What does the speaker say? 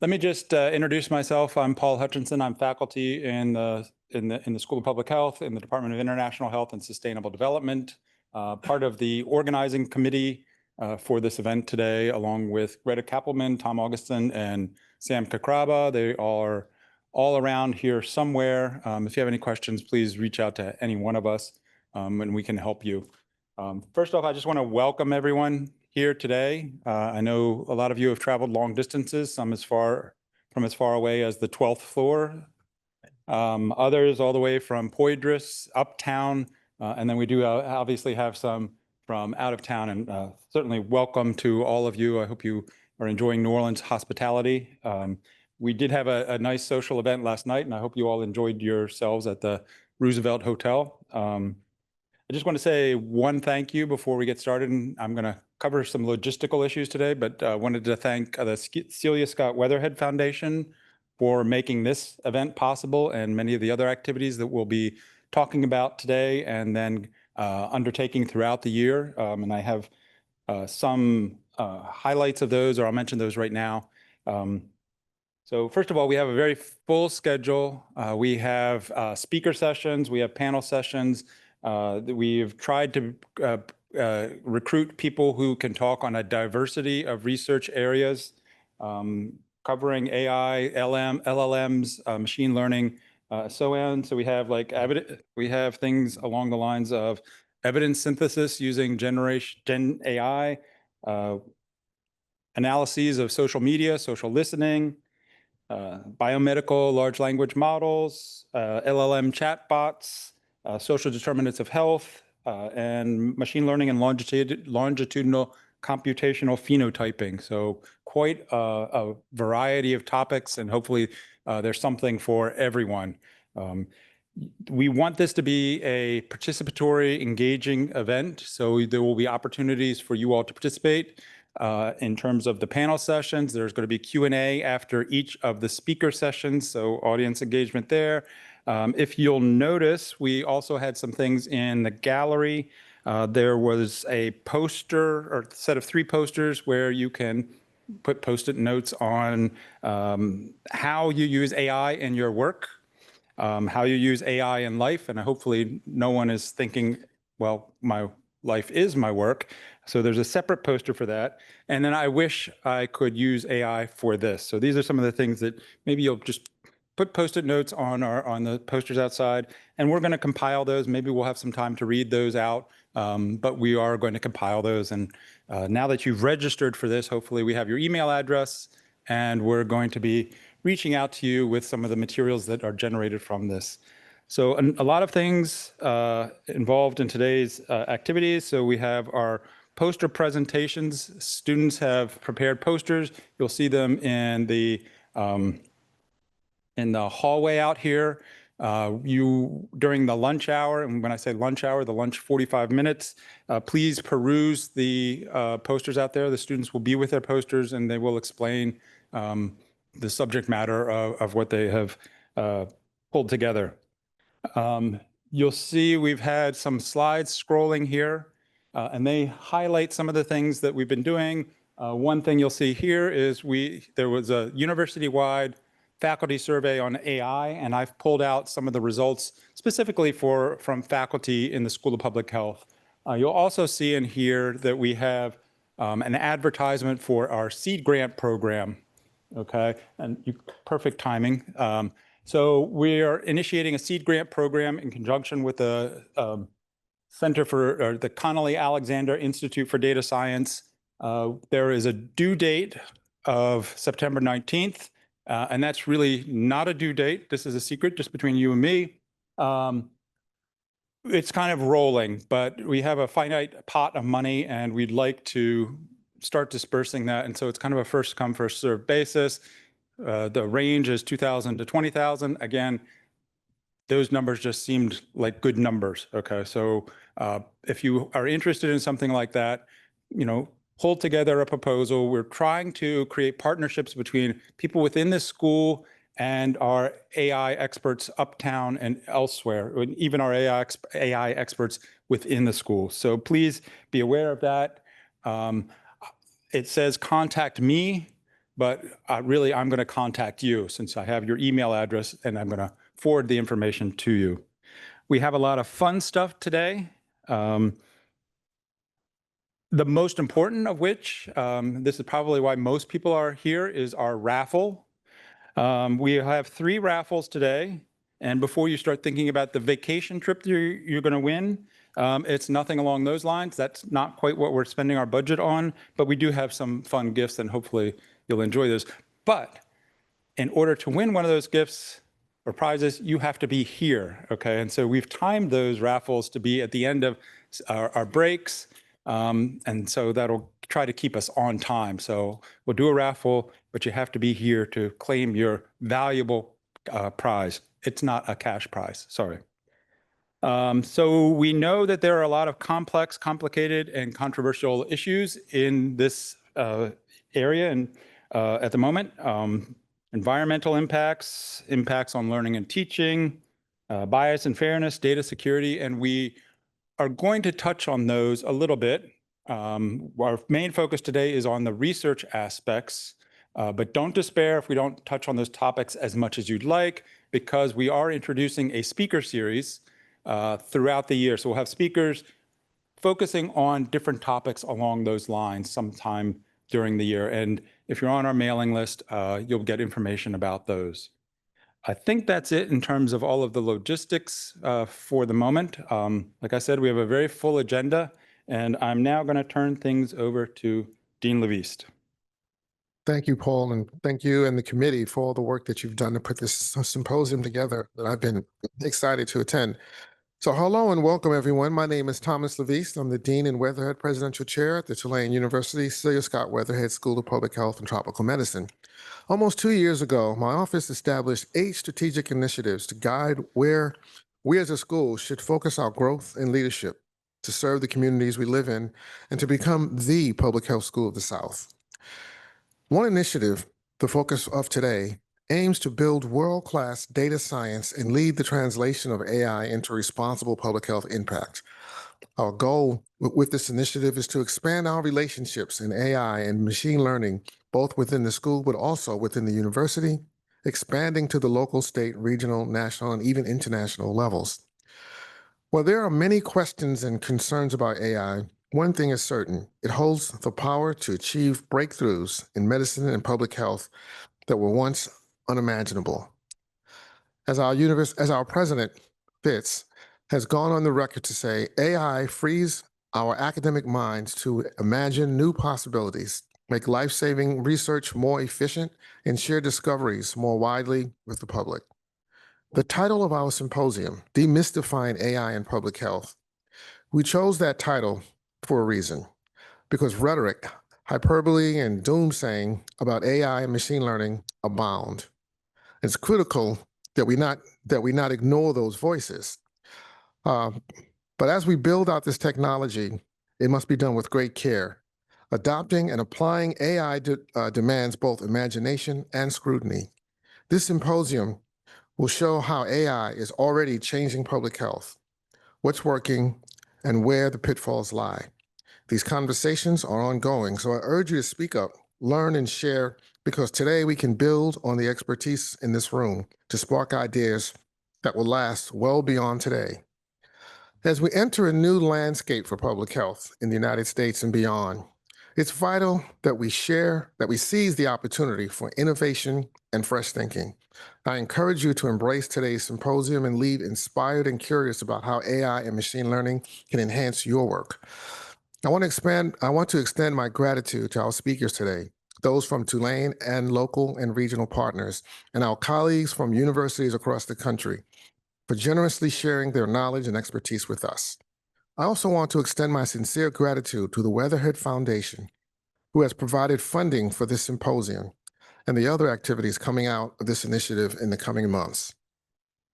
Let me just introduce myself. I'm Paul Hutchinson. I'm faculty in the School of Public Health in the Department of International Health and Sustainable Development, part of the organizing committee for this event today, along with Greta Kappelman, Tom Augustin, and Sam Kakraba. They are all around here somewhere. If you have any questions, please reach out to any one of us and we can help you. First off, I just want to welcome everyone here today. I know a lot of you have traveled long distances, some from as far away as the 12th floor, others all the way from Poydras, uptown, and then we do obviously have some from out of town, and certainly welcome to all of you. I hope you are enjoying New Orleans hospitality. We did have a nice social event last night, and I hope you all enjoyed yourselves at the Roosevelt Hotel. I just want to say one thank you before we get started. And I'm going to cover some logistical issues today, but wanted to thank the Celia Scott Weatherhead Foundation for making this event possible and many of the other activities that we'll be talking about today and then undertaking throughout the year. And I have some highlights of those, or I'll mention those right now. So first of all, we have a very full schedule. We have speaker sessions, we have panel sessions. We've tried to recruit people who can talk on a diversity of research areas, covering AI, LLMs, machine learning, so on. So we have we have things along the lines of evidence synthesis using Gen AI, analyses of social media, social listening, biomedical large language models, LLM chatbots, social determinants of health, and machine learning and longitudinal computational phenotyping. So quite a variety of topics, and hopefully there's something for everyone. We want this to be a participatory, engaging event, so there will be opportunities for you all to participate. In terms of the panel sessions, there's going to be Q&A after each of the speaker sessions, so audience engagement there. If you'll notice, we also had some things in the gallery. There was a poster or set of 3 posters where you can put Post-it notes on how you use AI in your work, how you use AI in life, and hopefully no one is thinking, well, my life is my work. So there's a separate poster for that. And then I wish I could use AI for this. So these are some of the things that maybe you'll just put Post-it notes on the posters outside, and we're going to compile those. Maybe we'll have some time to read those out, but we are going to compile those. And now that you've registered for this, hopefully we have your email address, and we're going to be reaching out to you with some of the materials that are generated from this. So a lot of things involved in today's activities. So we have our poster presentations. Students have prepared posters. You'll see them in the hallway out here. During the lunch hour, and when I say lunch hour, the lunch 45 minutes, please peruse the posters out there. The students will be with their posters and they will explain the subject matter of what they have pulled together. You'll see we've had some slides scrolling here, and they highlight some of the things that we've been doing. One thing you'll see here is there was a university-wide faculty survey on AI, and I've pulled out some of the results specifically from faculty in the School of Public Health. You'll also see in here that we have an advertisement for our seed grant program. Okay, and perfect timing. So we are initiating a seed grant program in conjunction with the the Connolly Alexander Institute for Data Science. There is a due date of September 19th, and that's really not a due date. This is a secret just between you and me. It's kind of rolling, but we have a finite pot of money and we'd like to start dispersing that. And so it's kind of a first come, first served basis. The range is 2,000 to 20,000. Again, those numbers just seemed like good numbers. Okay, so if you are interested in something like that, pull together a proposal. We're trying to create partnerships between people within the school and our AI experts uptown and elsewhere, and even our AI experts within the school. So please be aware of that. It says contact me. but really I'm going to contact you since I have your email address and I'm going to forward the information to you. We have a lot of fun stuff today. The most important of which, this is probably why most people are here, is our raffle. We have 3 raffles today. And before you start thinking about the vacation trip you're going to win, it's nothing along those lines. That's not quite what we're spending our budget on, but we do have some fun gifts and hopefully you'll enjoy those. But in order to win one of those gifts or prizes, you have to be here, okay? And so we've timed those raffles to be at the end of our breaks, and so that'll try to keep us on time. So we'll do a raffle, but you have to be here to claim your valuable prize. It's not a cash prize, sorry. So we know that there are a lot of complex, complicated, and controversial issues in this area and at the moment. Environmental impacts, impacts on learning and teaching, bias and fairness, data security, and we are going to touch on those a little bit. Our main focus today is on the research aspects, but don't despair if we don't touch on those topics as much as you'd like, because we are introducing a speaker series throughout the year. So we'll have speakers focusing on different topics along those lines sometime during the year. And if you're on our mailing list, you'll get information about those. I think that's it in terms of all of the logistics for the moment. Like I said, we have a very full agenda, and I'm now going to turn things over to Dean Leviste. Thank you, Paul, and thank you and the committee for all the work that you've done to put this symposium together that I've been excited to attend. So hello and welcome, everyone. My name is Thomas Leviste. I'm the Dean and Weatherhead Presidential Chair at the Tulane University Celia Scott Weatherhead School of Public Health and Tropical Medicine. Almost 2 years ago, my office established 8 strategic initiatives to guide where we as a school should focus our growth and leadership to serve the communities we live in and to become the public health school of the South. One initiative, the focus of today, aims to build world-class data science and lead the translation of AI into responsible public health impact. Our goal with this initiative is to expand our relationships in AI and machine learning, both within the school, but also within the university, expanding to the local, state, regional, national, and even international levels. While there are many questions and concerns about AI, one thing is certain: it holds the power to achieve breakthroughs in medicine and public health that were once unimaginable. As our president, Fitz, has gone on the record to say, AI frees our academic minds to imagine new possibilities, make life-saving research more efficient, and share discoveries more widely with the public. The title of our symposium, Demystifying AI in Public Health, we chose that title for a reason, because rhetoric, hyperbole, and doomsaying about AI and machine learning abound. It's critical that we not ignore those voices. But as we build out this technology, it must be done with great care. Adopting and applying AI demands both imagination and scrutiny. This symposium will show how AI is already changing public health, what's working, and where the pitfalls lie. These conversations are ongoing, so I urge you to speak up, learn, and share, because today we can build on the expertise in this room to spark ideas that will last well beyond today. As we enter a new landscape for public health in the United States and beyond, it's vital that we seize the opportunity for innovation and fresh thinking. I encourage you to embrace today's symposium and leave inspired and curious about how AI and machine learning can enhance your work. I want to extend my gratitude to our speakers today, those from Tulane and local and regional partners, and our colleagues from universities across the country for generously sharing their knowledge and expertise with us. I also want to extend my sincere gratitude to the Weatherhead Foundation, who has provided funding for this symposium and the other activities coming out of this initiative in the coming months.